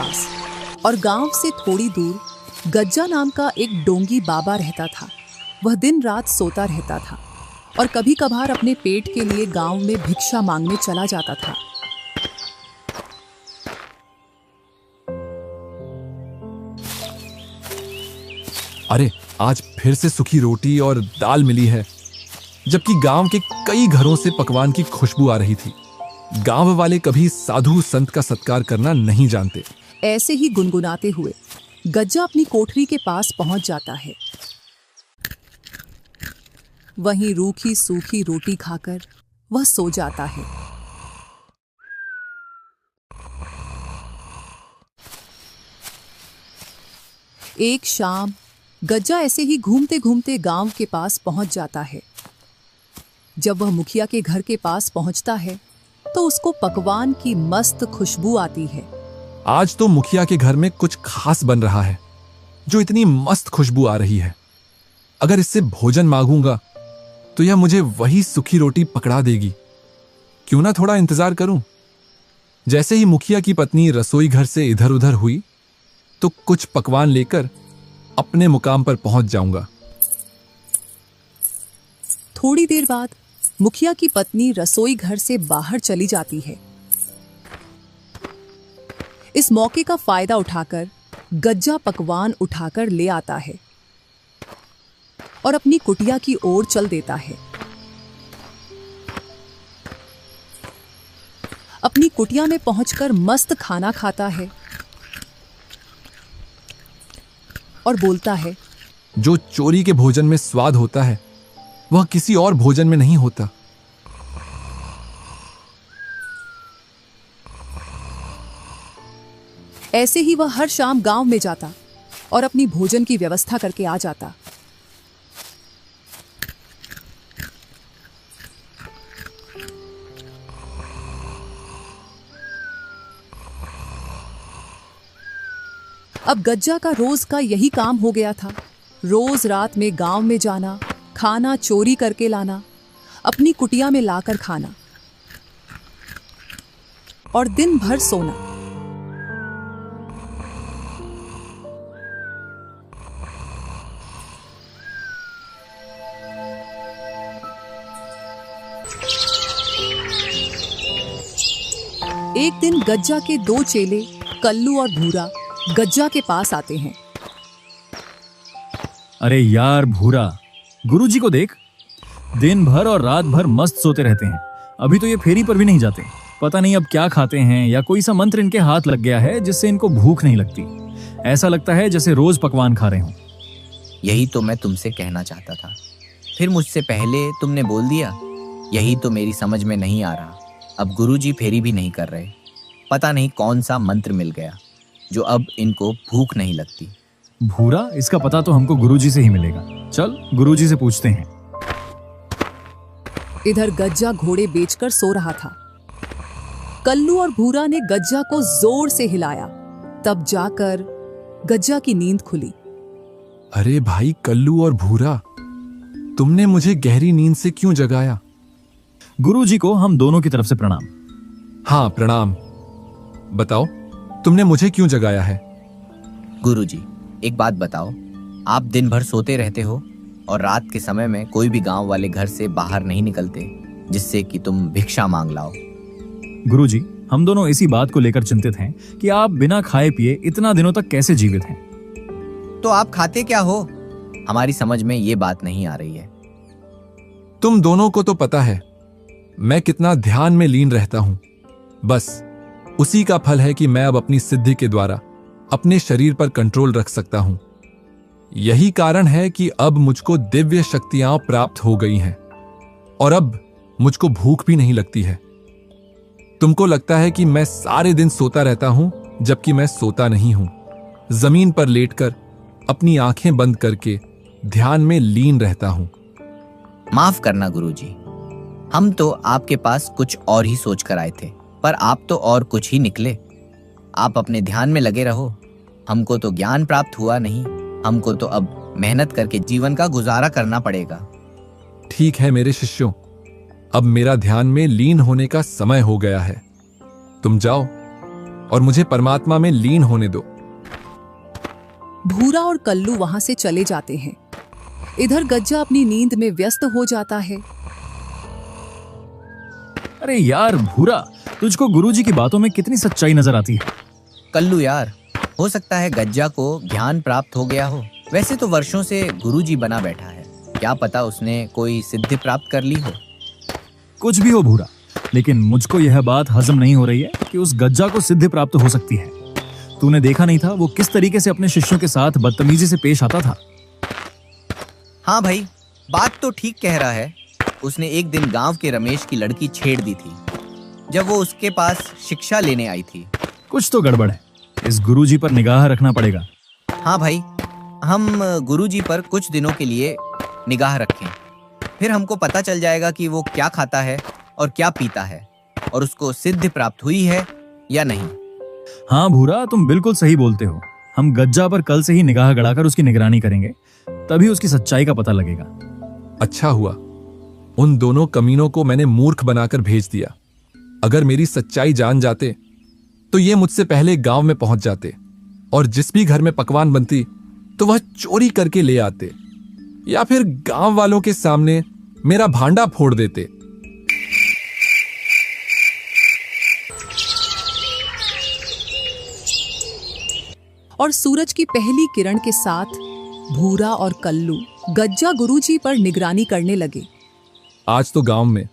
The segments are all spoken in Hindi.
पास। और गांव से थोड़ी दूर गज्जा नाम का एक डोंगी बाबा रहता था। वह दिन रात सोता रहता था और कभी कभार अपने पेट के लिए गांव में भिक्षा मांगने चला जाता था। अरे, आज फिर से सूखी रोटी और दाल मिली है, जबकि गांव के कई घरों से पकवान की खुशबू आ रही थी। गांव वाले कभी साधु संत का सत्कार करना नहीं जानते। ऐसे ही गुनगुनाते हुए गज्जा अपनी कोठरी के पास पहुंच जाता है। वहीं रूखी सूखी रोटी खाकर वह सो जाता है। एक शाम गज्जा ऐसे ही घूमते घूमते गांव के पास पहुंच जाता है। जब वह मुखिया के घर के पास पहुंचता है तो उसको पकवान की मस्त खुशबू आती है। आज तो मुखिया के घर में कुछ खास बन रहा है, जो इतनी मस्त खुशबू आ रही है। अगर इससे भोजन मांगूंगा तो यह मुझे वही सूखी रोटी पकड़ा देगी। क्यों ना थोड़ा इंतजार करूं। जैसे ही मुखिया की पत्नी रसोई घर से इधर उधर हुई तो कुछ पकवान लेकर अपने मुकाम पर पहुंच जाऊंगा। थोड़ी देर बाद मुखिया की पत्नी रसोई घर से बाहर चली जाती है। इस मौके का फायदा उठाकर गज्जा पकवान उठाकर ले आता है और अपनी कुटिया की ओर चल देता है। अपनी कुटिया में पहुंचकर मस्त खाना खाता है और बोलता है, जो चोरी के भोजन में स्वाद होता है वह किसी और भोजन में नहीं होता। ऐसे ही वह हर शाम गांव में जाता और अपनी भोजन की व्यवस्था करके आ जाता। अब गज्जा का रोज का यही काम हो गया था। रोज रात में गांव में जाना, खाना चोरी करके लाना, अपनी कुटिया में लाकर खाना और दिन भर सोना। एक दिन गज्जा के दो चेले कल्लू और भूरा गज्जा के पास आते हैं। अरे यार भूरा, गुरुजी को देख, दिन भर और रात भर मस्त सोते रहते हैं। अभी तो ये फेरी पर भी नहीं जाते। पता नहीं अब क्या खाते हैं या कोई सा मंत्र इनके हाथ लग गया है जिससे इनको भूख नहीं लगती। ऐसा लगता है जैसे रोज पकवान खा रहे हों। यही तो मैं तुमसे कहना चाहता था, फिर मुझसे पहले तुमने बोल दिया। यही तो मेरी समझ में नहीं आ रहा। अब गुरुजी फेरी भी नहीं कर रहे। पता नहीं कौन सा मंत्र मिल गया जो अब इनको भूख नहीं लगती। भूरा, इसका पता तो हमको गुरुजी से ही मिलेगा। चल गुरुजी से पूछते हैं। इधर गज्जा घोड़े बेचकर सो रहा था। कल्लू और भूरा ने गज्जा को जोर से हिलाया, तब जाकर गज्जा की नींद खुली। अरे भाई कल्लू और भूरा, तुमने मुझे गहरी नींद से क्यों जगाया? गुरुजी को हम दोनों की तरफ से प्रणाम। हाँ प्रणाम। बताओ, तुमने मुझे क्यों जगाया है? गुरुजी, एक बात बताओ, आप दिन भर सोते रहते हो और रात के समय में कोई भी गांव वाले घर से बाहर नहीं निकलते जिससे कि तुम भिक्षा मांग लाओ। गुरुजी, हम दोनों इसी बात को लेकर चिंतित हैं कि आप बिना खाए पिए इतना दिनों तक कैसे जीवित हैं। तो आप खाते क्या हो? हमारी समझ में ये बात नहीं आ रही है। तुम दोनों को तो पता है मैं कितना ध्यान में लीन रहता हूं। बस उसी का फल है कि मैं अब अपनी सिद्धि के द्वारा अपने शरीर पर कंट्रोल रख सकता हूं। यही कारण है कि अब मुझको दिव्य शक्तियां प्राप्त हो गई हैं और अब मुझको भूख भी नहीं लगती है। तुमको लगता है कि मैं सारे दिन सोता रहता हूं, जबकि मैं सोता नहीं हूं। जमीन पर लेटकर अपनी आंखें बंद करके ध्यान में लीन रहता हूं। माफ करना गुरुजी, हम तो आपके पास कुछ और ही सोच कर आए थे, पर आप तो और कुछ ही निकले। आप अपने ध्यान में लगे रहो। हमको तो ज्ञान प्राप्त हुआ नहीं, हमको तो अब मेहनत करके जीवन का गुजारा करना पड़ेगा। ठीक है मेरे शिष्यों, अब मेरा ध्यान में लीन होने का समय हो गया है। तुम जाओ और मुझे परमात्मा में लीन होने दो। भूरा और कल्लू वहां से चले जाते हैं। इधर गज्जा अपनी नींद में व्यस्त हो जाता है। अरे यार भूरा, तुझको गुरुजी की बातों में कितनी सच्चाई नजर आती है। कल्लू यार, हो सकता है गज्जा को ज्ञान प्राप्त हो गया हो। वैसे तो वर्षों से गुरुजी बना बैठा है, क्या पता उसने कोई सिद्धि प्राप्त कर ली हो। कुछ भी हो भूरा, लेकिन मुझको यह बात हजम नहीं हो रही है कि उस गज्जा को सिद्धि प्राप्त हो सकती है। तूने देखा नहीं था वो किस तरीके से अपने शिष्यों के साथ बदतमीजी से पेश आता था। हाँ भाई, बात तो ठीक कह रहा है। उसने एक दिन गांव के रमेश की लड़की छेड़ दी थी जब वो उसके पास शिक्षा लेने आई थी। कुछ तो गड़बड़ है, इस गुरुजी पर निगाह रखना पड़ेगा। हाँ भाई, हम गुरुजी पर कुछ दिनों के लिए निगाह रखें, फिर हमको पता चल जाएगा कि वो क्या खाता है और क्या पीता है और उसको सिद्धि प्राप्त हुई है या नहीं। हाँ भूरा, तुम बिल्कुल सही बोलते हो। हम गज्जा पर कल से ही निगाह गड़ाकर उसकी निगरानी करेंगे, तभी उसकी सच्चाई का पता लगेगा। अच्छा हुआ उन दोनों कमीनों को मैंने मूर्ख बनाकर भेज दिया। अगर मेरी सच्चाई जान जाते तो ये मुझसे पहले गांव में पहुंच जाते और जिस भी घर में पकवान बनती तो वह चोरी करके ले आते या फिर गांव वालों के सामने मेरा भांडा फोड़ देते। और सूरज की पहली किरण के साथ भूरा और कल्लू गज्जा गुरुजी पर निगरानी करने लगे। आज तो गांव में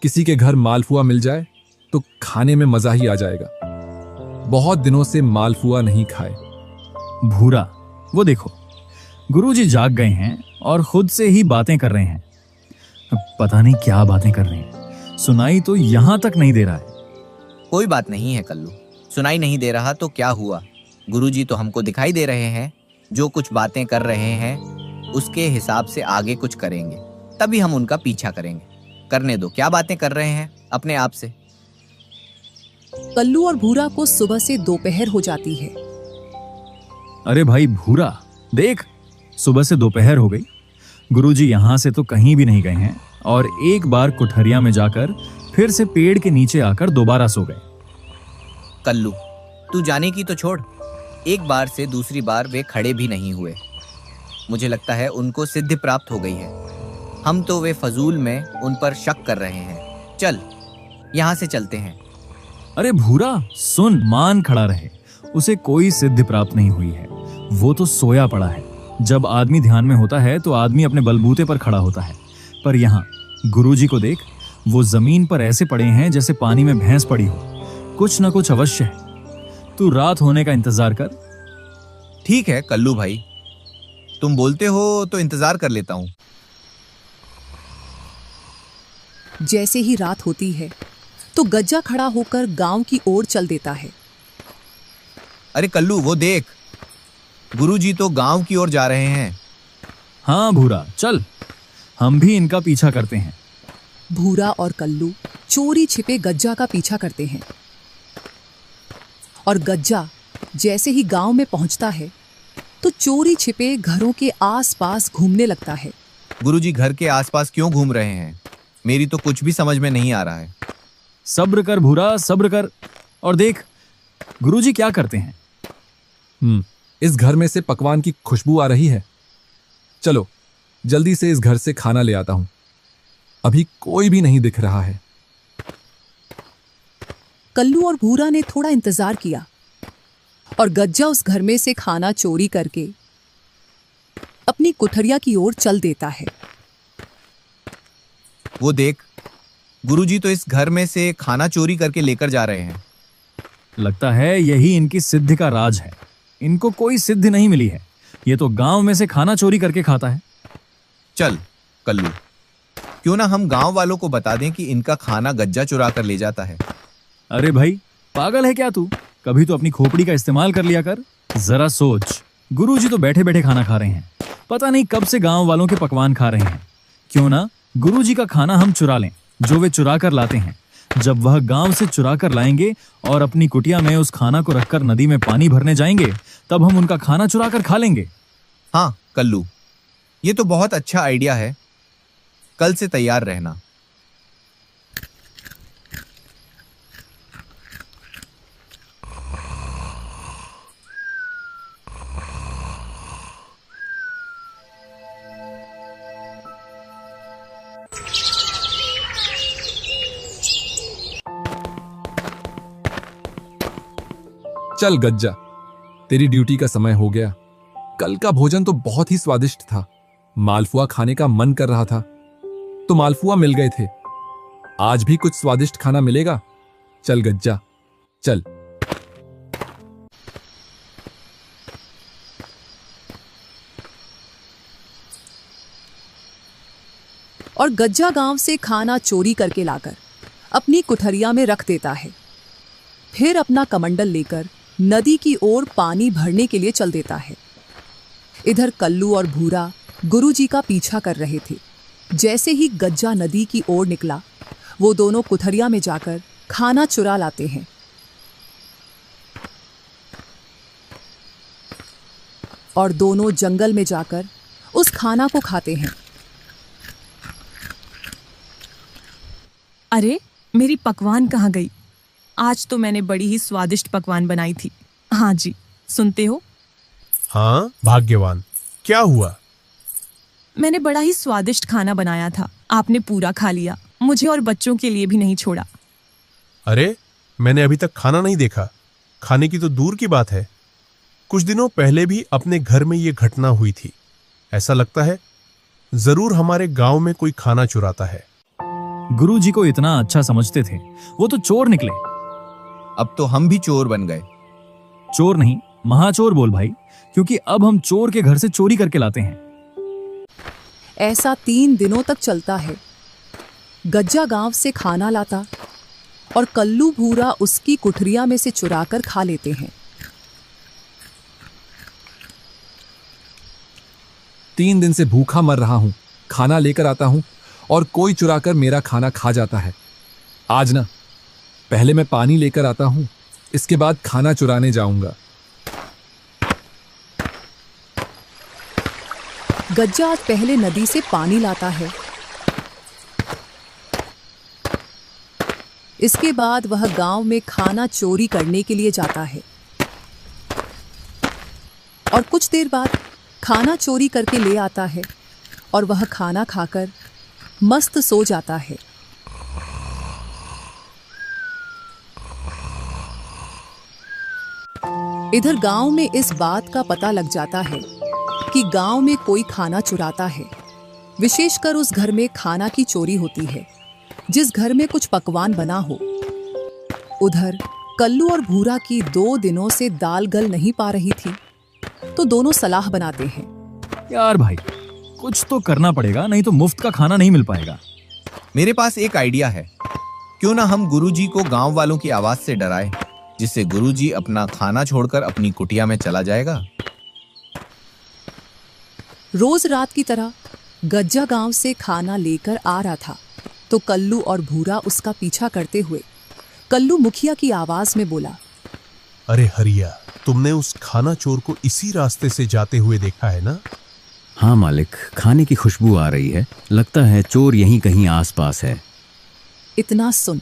किसी के घर मालपुआ मिल जाए तो खाने में मजा ही आ जाएगा। बहुत दिनों से मालपुआ नहीं खाए। भूरा, वो देखो, गुरुजी जाग गए हैं और खुद से ही बातें कर रहे हैं। पता नहीं क्या बातें कर रहे हैं, सुनाई तो यहां तक नहीं दे रहा है। कोई बात नहीं है कल्लू, सुनाई नहीं दे रहा तो क्या हुआ, गुरुजी तो हमको दिखाई दे रहे हैं। जो कुछ बातें कर रहे हैं उसके हिसाब से आगे कुछ करेंगे, तभी हम उनका पीछा करेंगे। करने दो, क्या बातें कर रहे हैं अपने आप से। कल्लू और भूरा को सुबह से दोपहर हो जाती है। अरे भाई भूरा, देख, सुबह से दोपहर हो गई। गुरुजी यहां से तो कहीं भी नहीं गए हैं और एक बार कुठरिया में जाकर फिर से पेड़ के नीचे आकर दोबारा सो गए। कल्लू, तू जाने की तो छोड़, एक बार से दूसरी बार वे खड़े भी नहीं हुए। मुझे लगता है उनको सिद्धि प्राप्त हो गई है। हम तो वे फजूल में उन पर शक कर रहे हैं। चल, यहाँ से चलते हैं। अरे भूरा सुन, मान खड़ा रहे, उसे कोई सिद्धि प्राप्त नहीं हुई है। वो तो सोया पड़ा है। जब आदमी ध्यान में होता है तो आदमी अपने बलबूते पर खड़ा होता है, पर यहाँ गुरुजी को देख, वो जमीन पर ऐसे पड़े हैं जैसे पानी में भैंस पड़ी हो। कुछ न कुछ अवश्य है। तू रात होने का इंतजार कर। ठीक है कल्लू भाई, तुम बोलते हो तो इंतजार कर लेता हूँ। जैसे ही रात होती है तो गज्जा खड़ा होकर गांव की ओर चल देता है। अरे कल्लू, वो देख, गुरुजी तो गांव की ओर जा रहे हैं। हाँ भूरा, चल, हम भी इनका पीछा करते हैं। भूरा और कल्लू चोरी छिपे गज्जा का पीछा करते हैं और गज्जा जैसे ही गांव में पहुंचता है तो चोरी छिपे घरों के आसपास घूमने लगता है। गुरुजी घर के आसपास क्यों घूम रहे हैं, मेरी तो कुछ भी समझ में नहीं आ रहा है। सब्र कर भूरा, सब्र कर और देख गुरुजी क्या करते हैं। इस घर में से पकवान की खुशबू आ रही है। चलो जल्दी से इस घर से खाना ले आता हूं। अभी कोई भी नहीं दिख रहा है। कल्लू और भूरा ने थोड़ा इंतजार किया और गज्जा उस घर में से खाना चोरी करके अपनी कुठरिया की ओर चल देता है। वो देख, गुरुजी तो इस घर में से खाना चोरी करके लेकर जा रहे हैं। लगता है यही इनकी सिद्धि का राज है। इनको कोई सिद्धि नहीं मिली है, ये तो गांव में से खाना चोरी करके खाता है। चल कल्लू, क्यों ना हम गांव वालों को बता दें कि इनका खाना गज्जा चुरा कर ले जाता है। अरे भाई, पागल है क्या तू? कभी तो अपनी खोपड़ी का इस्तेमाल कर लिया कर। जरा सोच, गुरुजी तो बैठे बैठे खाना खा रहे हैं, पता नहीं कब से गांव वालों के पकवान खा रहे हैं। क्यों ना गुरुजी का खाना हम चुरा लें, जो वे चुरा कर लाते हैं। जब वह गांव से चुरा कर लाएंगे और अपनी कुटिया में उस खाना को रखकर नदी में पानी भरने जाएंगे, तब हम उनका खाना चुरा कर खा लेंगे। हाँ कल्लू, ये तो बहुत अच्छा आइडिया है। कल से तैयार रहना। चल गज्जा, तेरी ड्यूटी का समय हो गया। कल का भोजन तो बहुत ही स्वादिष्ट था। मालपुआ खाने का मन कर रहा था तो मालपुआ मिल गए थे। आज भी कुछ स्वादिष्ट खाना मिलेगा। चल गज्जा, चल। और गज्जा गांव से खाना चोरी करके लाकर अपनी कुठरिया में रख देता है। फिर अपना कमंडल लेकर नदी की ओर पानी भरने के लिए चल देता है। इधर कल्लू और भूरा गुरुजी का पीछा कर रहे थे। जैसे ही गज्जा नदी की ओर निकला, वो दोनों कुठरिया में जाकर खाना चुरा लाते हैं। और दोनों जंगल में जाकर उस खाना को खाते हैं। अरे, मेरी पकवान कहाँ गई? आज तो मैंने बड़ी ही स्वादिष्ट पकवान बनाई थी। हाँ जी, सुनते हो? हाँ, भाग्यवान, क्या हुआ? मैंने बड़ा ही स्वादिष्ट खाना बनाया था। आपने पूरा खा लिया, मुझे और बच्चों के लिए भी नहीं छोड़ा। अरे, मैंने अभी तक खाना नहीं देखा। खाने की तो दूर की बात है। कुछ दिनों पहले भी अपने घर में ये घटना हुई थी। ऐसा लगता है जरूर हमारे गांव में कोई खाना चुराता है। गुरुजी को इतना अच्छा समझते थे, वो तो चोर निकले। अब तो हम भी चोर बन गए। चोर नहीं, महाचोर बोल भाई, क्योंकि अब हम चोर के घर से चोरी करके लाते हैं। ऐसा 3 दिनों तक चलता है। गज्जा गांव से खाना लाता और कल्लू भूरा उसकी कुठरिया में से चुराकर खा लेते हैं। 3 दिन से भूखा मर रहा हूं। खाना लेकर आता हूं और कोई चुराकर मेरा खाना खा जाता है। आज ना, पहले मैं पानी लेकर आता हूं, इसके बाद खाना चुराने जाऊंगा। गज्जा आज पहले नदी से पानी लाता है। इसके बाद वह गांव में खाना चोरी करने के लिए जाता है और कुछ देर बाद खाना चोरी करके ले आता है और वह खाना खाकर मस्त सो जाता है। इधर गांव में इस बात का पता लग जाता है कि गांव में कोई खाना चुराता है। विशेषकर उस घर में खाना की चोरी होती है जिस घर में कुछ पकवान बना हो। उधर कल्लू और भूरा की 2 दिनों से दाल गल नहीं पा रही थी, तो दोनों सलाह बनाते हैं। यार भाई, कुछ तो करना पड़ेगा, नहीं तो मुफ्त का खाना नहीं मिल पाएगा। मेरे पास एक आइडिया है। क्यों ना हम गुरुजी को गांव वालों की आवाज से डराएं, जिससे गुरुजी अपना खाना छोड़कर अपनी कुटिया में चला जाएगा। रोज रात की तरह गज्जा गांव से खाना लेकर आ रहा था, तो कल्लू और भूरा उसका पीछा करते हुए कल्लू मुखिया की आवाज में बोला, अरे हरिया, तुमने उस खाना चोर को इसी रास्ते से जाते हुए देखा है ना? हाँ मालिक, खाने की खुशबू आ रही है। लगता है चोर यहीं कहीं आसपास है। इतना सुन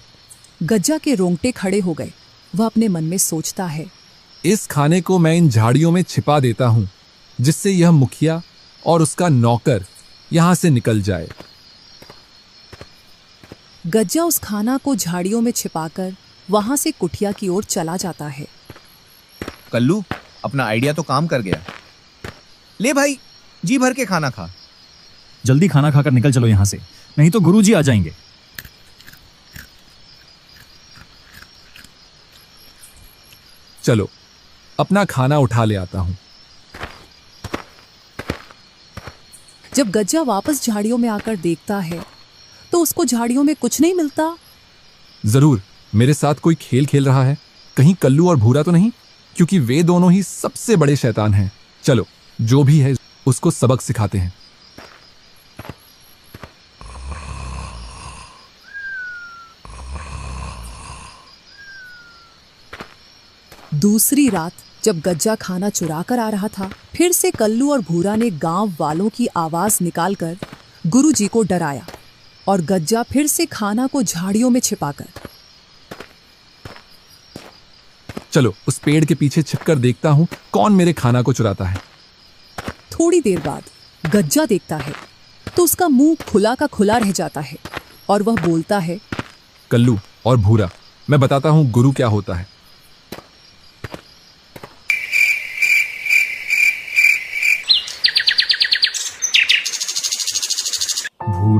गज्जा के रोंगटे खड़े हो गए। वह अपने मन में सोचता है, इस खाने को मैं इन झाड़ियों में छिपा देता हूं, जिससे यह मुखिया और उसका नौकर यहां से निकल जाए। गज्जा उस खाना को झाड़ियों में छिपाकर वहां से कुटिया की ओर चला जाता है। कल्लू, अपना आइडिया तो काम कर गया। ले भाई, जी भर के खाना खा। जल्दी खाना खाकर निकल चलो यहां से, नहीं तो गुरुजी आ जाएंगे। चलो, अपना खाना उठा ले आता हूं। जब गज्जा वापस झाड़ियों में आकर देखता है तो उसको झाड़ियों में कुछ नहीं मिलता। जरूर मेरे साथ कोई खेल खेल रहा है। कहीं कल्लू और भूरा तो नहीं, क्योंकि वे दोनों ही सबसे बड़े शैतान हैं। चलो, जो भी है उसको सबक सिखाते हैं। दूसरी रात जब गज्जा खाना चुरा कर आ रहा था, फिर से कल्लू और भूरा ने गांव वालों की आवाज निकालकर गुरुजी को डराया और गज्जा फिर से खाना को झाड़ियों में छिपाकर। चलो, उस पेड़ के पीछे छिपकर देखता हूं कौन मेरे खाना को चुराता है। थोड़ी देर बाद गज्जा देखता है तो उसका मुंह खुला का खुला रह जाता है और वह बोलता है, कल्लू और भूरा, मैं बताता हूं गुरु क्या होता है।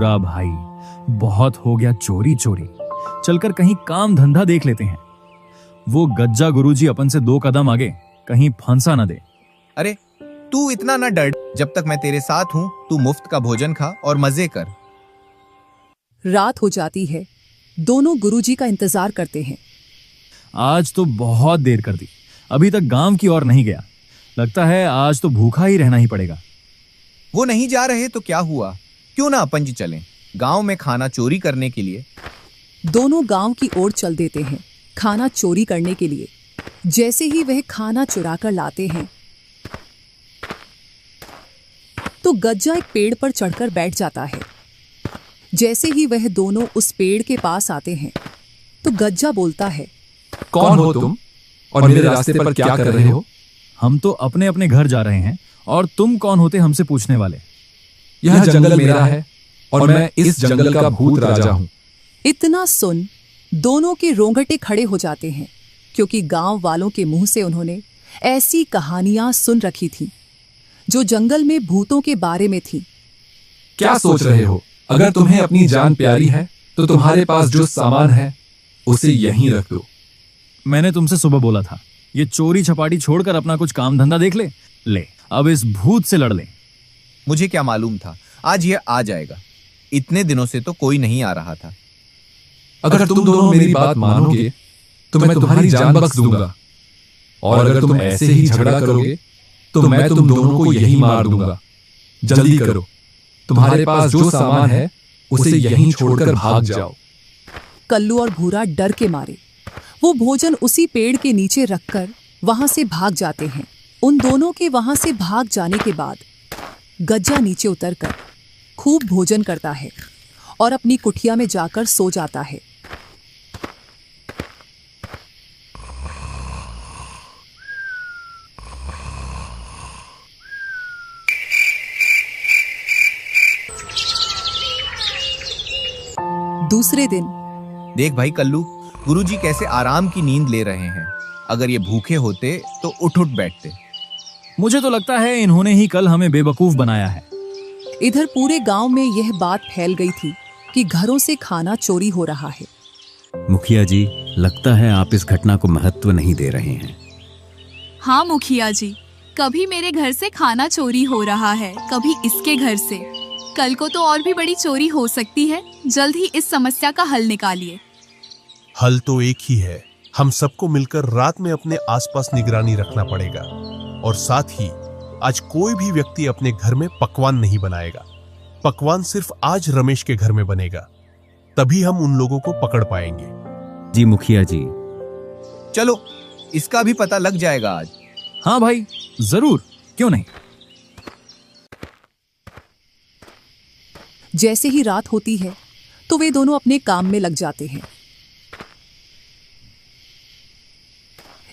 भूरा भाई, बहुत हो गया चोरी चोरी। चलकर कहीं काम धंधा देख लेते हैं। वो गज्जा गुरुजी अपन से 2 कदम आगे, कहीं फंसा ना दे। अरे तू इतना ना डर, जब तक मैं तेरे साथ हूं तू मुफ्त का भोजन खा और मजे कर। रात हो जाती है। दोनों गुरुजी का इंतजार करते हैं। आज तो बहुत देर कर दी, अभी तक गांव की ओर नहीं गया। लगता है आज तो भूखा ही रहना ही पड़ेगा। वो नहीं जा रहे तो क्या हुआ, क्यों ना अपन जी चलें गांव में खाना चोरी करने के लिए। दोनों गांव की ओर चल देते हैं खाना चोरी करने के लिए। जैसे ही वह खाना चुरा कर लाते हैं तो गज्जा एक पेड़ पर चढ़कर बैठ जाता है। जैसे ही वह दोनों उस पेड़ के पास आते हैं तो गज्जा बोलता है, कौन हो तुम और मेरे रास्ते पर क्या कर रहे हो? हम तो अपने अपने घर जा रहे हैं, और तुम कौन होते हमसे पूछने वाले? यह जंगल मेरा है और मैं इस जंगल का भूत राजा हूं। इतना सुन दोनों के रोंगटे खड़े हो जाते हैं, क्योंकि गांव वालों के मुंह से उन्होंने ऐसी कहानियां सुन रखी थी जो जंगल में भूतों के बारे में थी। क्या सोच रहे हो? अगर तुम्हें अपनी जान प्यारी है तो तुम्हारे पास जो सामान है उसे यहीं रख दो। मैंने तुमसे सुबह बोला था, ये चोरी छपाटी छोड़कर अपना कुछ काम धंधा देख ले। ले, अब इस भूत से लड़ ले। मुझे क्या मालूम था आज ये आ जाएगा। इतने दिनों से तो कोई नहीं आ रहा था। अगर तुम दोनों मेरी बात मानोगे तो मैं तुम्हारी जान बख्श दूंगा, और अगर तुम ऐसे ही झगड़ा करोगे तो मैं तुम दोनों को यहीं मार दूंगा। जल्दी करो, तुम्हारे पास जो सामान है उसे यहीं छोड़कर भाग जाओ। कल्लू और भूरा डर के मारे वो भोजन उसी पेड़ के नीचे रखकर वहां से भाग जाते हैं। उन दोनों के वहां से भाग जाने के बाद गज्जा नीचे उतरकर खूब भोजन करता है और अपनी कुटिया में जाकर सो जाता है। दूसरे दिन देख भाई कल्लू, गुरुजी कैसे आराम की नींद ले रहे हैं। अगर ये भूखे होते तो उठ उठ बैठते। मुझे तो लगता है इन्होंने ही कल हमें बेवकूफ बनाया है। इधर पूरे गांव में यह बात फैल गई थी कि घरों से खाना चोरी हो रहा है। मुखिया जी, लगता है आप इस घटना को महत्व नहीं दे रहे हैं। हाँ मुखिया जी, कभी मेरे घर से खाना चोरी हो रहा है, कभी इसके घर से। कल को तो और भी बड़ी चोरी हो सकती है। जल्द ही इस समस्या का हल निकालिए। हल तो एक ही है, हम सबको मिलकर रात में अपने आसपास निगरानी रखना पड़ेगा, और साथ ही आज कोई भी व्यक्ति अपने घर में पकवान नहीं बनाएगा। पकवान सिर्फ आज रमेश के घर में बनेगा, तभी हम उन लोगों को पकड़ पाएंगे। जी मुखिया जी। चलो, इसका भी पता लग जाएगा आज। हाँ भाई, जरूर, क्यों नहीं। जैसे ही रात होती है तो वे दोनों अपने काम में लग जाते हैं।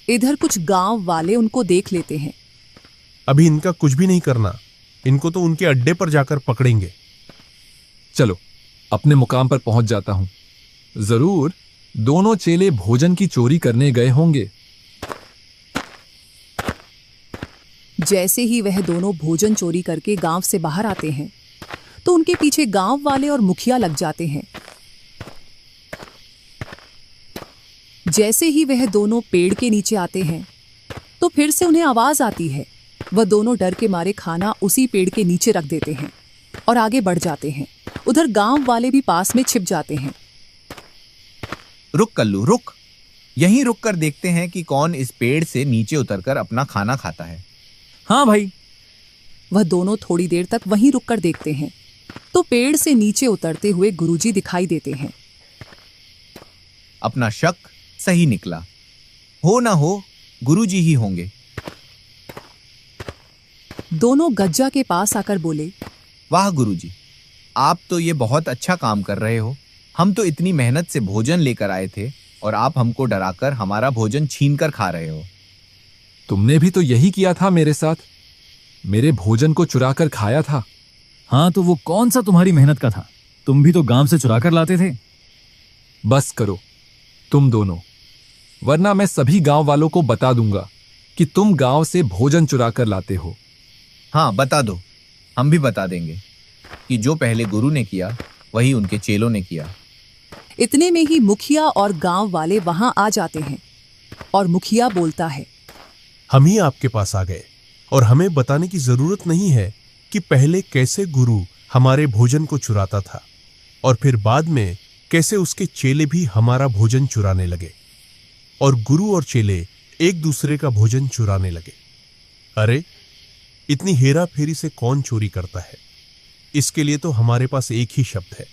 इधर कुछ गांव वाले उनको देख लेते हैं। अभी इनका कुछ भी नहीं करना, इनको तो उनके अड्डे पर जाकर पकड़ेंगे। चलो, अपने मुकाम पर पहुंच जाता हूं। जरूर दोनों चेले भोजन की चोरी करने गए होंगे। जैसे ही वह दोनों भोजन चोरी करके गांव से बाहर आते हैं तो उनके पीछे गांव वाले और मुखिया लग जाते हैं। जैसे ही वह दोनों पेड़ के नीचे आते हैं तो फिर से उन्हें आवाज आती है। वह दोनों डर के मारे खाना उसी पेड़ के नीचे रख देते हैं और आगे बढ़ जाते हैं। उधर गांव वाले भी पास में छिप जाते हैं। रुक कल्लू, रुक। यहीं रुक कर देखते हैं कि कौन इस पेड़ से नीचे उतरकर अपना खाना खाता है। हाँ भाई। वह दोनों थोड़ी देर तक वहीं रुककर देखते हैं तो पेड़ से नीचे उतरते हुए गुरुजी दिखाई देते हैं। अपना शक सही निकला। हो ना हो, गुरुजी ही होंगे। दोनों गज्जा के पास आकर बोले, वाह गुरुजी, आप तो ये बहुत अच्छा काम कर रहे हो। हम तो इतनी मेहनत से भोजन लेकर आए थे और आप हमको डराकर हमारा भोजन छीन कर खा रहे हो। तुमने भी तो यही किया था मेरे साथ, मेरे भोजन को चुरा कर खाया था। हाँ, तो वो कौन सा तुम्हारी मेहनत का था? तुम भी तो गांव से चुरा कर लाते थे। बस करो तुम दोनों, वरना मैं सभी गांव वालों को बता दूंगा कि तुम गांव से भोजन चुरा कर लाते हो। हाँ, बता दो, हम भी बता देंगे कि जो पहले गुरु ने किया वही उनके चेलों ने किया। इतने में ही मुखिया और गांव वाले वहां आ जाते हैं और मुखिया बोलता है, हम ही आपके पास आ गए और हमें बताने की जरूरत नहीं है कि पहले कैसे गुरु हमारे भोजन को चुराता था और फिर बाद में कैसे उसके चेले भी हमारा भोजन चुराने लगे और गुरु और चेले एक दूसरे का भोजन चुराने लगे। अरे, इतनी हेरा फेरी से कौन चोरी करता है? इसके लिए तो हमारे पास एक ही शब्द है,